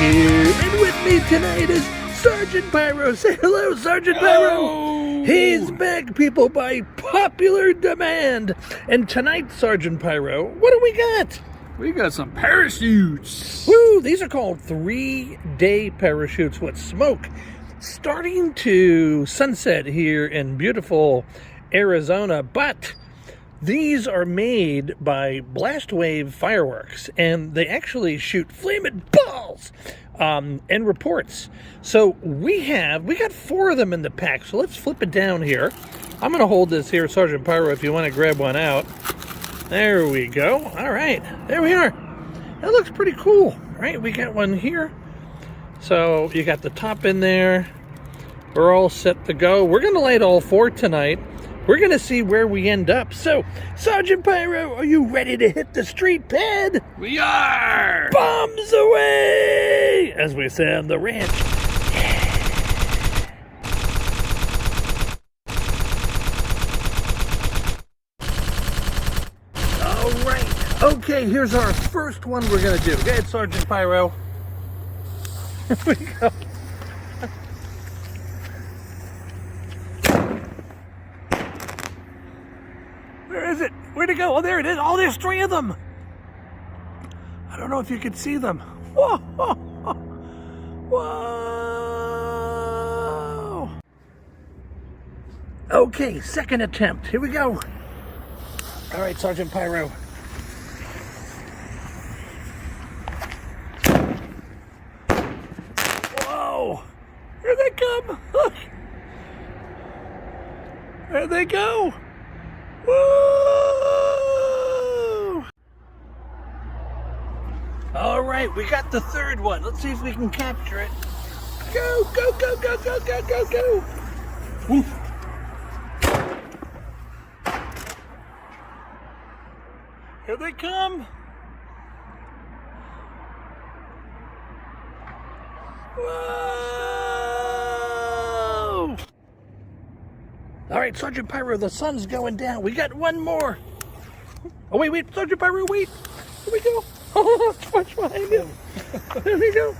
here, and with me tonight is Sergeant Pyro. Say hello, Sergeant Pyro. He's back, people, by popular demand. And tonight, Sergeant Pyro, what do we got? We got some parachutes. Woo! These are called 3-day parachutes with smoke. Starting to sunset here in beautiful Arizona, but these are made by Blast Wave Fireworks, and they actually shoot flaming balls and reports. So we got 4 of them in the pack. So let's flip it down here. I'm going to hold this here, Sergeant Pyro, if you want to grab one out. There we go. All right, there we are. That looks pretty cool, right? We got one here. So you got the top in there. We're all set to go. We're going to light all 4 tonight. We're going to see where we end up. So, Sergeant Pyro, are you ready to hit the street pad? We are! Bombs away! As we say on the ranch. All right. Okay, here's our first one we're going to do. Go ahead, Sergeant Pyro. Here we go. Where is it? Where'd it go? Oh, there it is. Oh, there's 3 of them. I don't know if you can see them. Whoa! Whoa! Okay, second attempt. Here we go. All right, Sergeant Pyro. Whoa! Here they come. Look. There they go. Woo! All right, we got the 3rd one. Let's see if we can capture it. Go, go, go, go, go, go, go, go. Woo. Here they come. Whoa! All right, Sergeant Pyro, the sun's going down. We got one more. Oh, wait, Sergeant Pyro, wait. Here we go. Oh, watch behind him. There we go.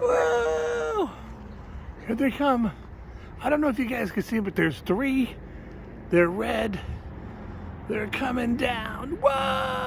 Whoa! Here they come. I don't know if you guys can see, but there's 3. They're red. They're coming down. Whoa!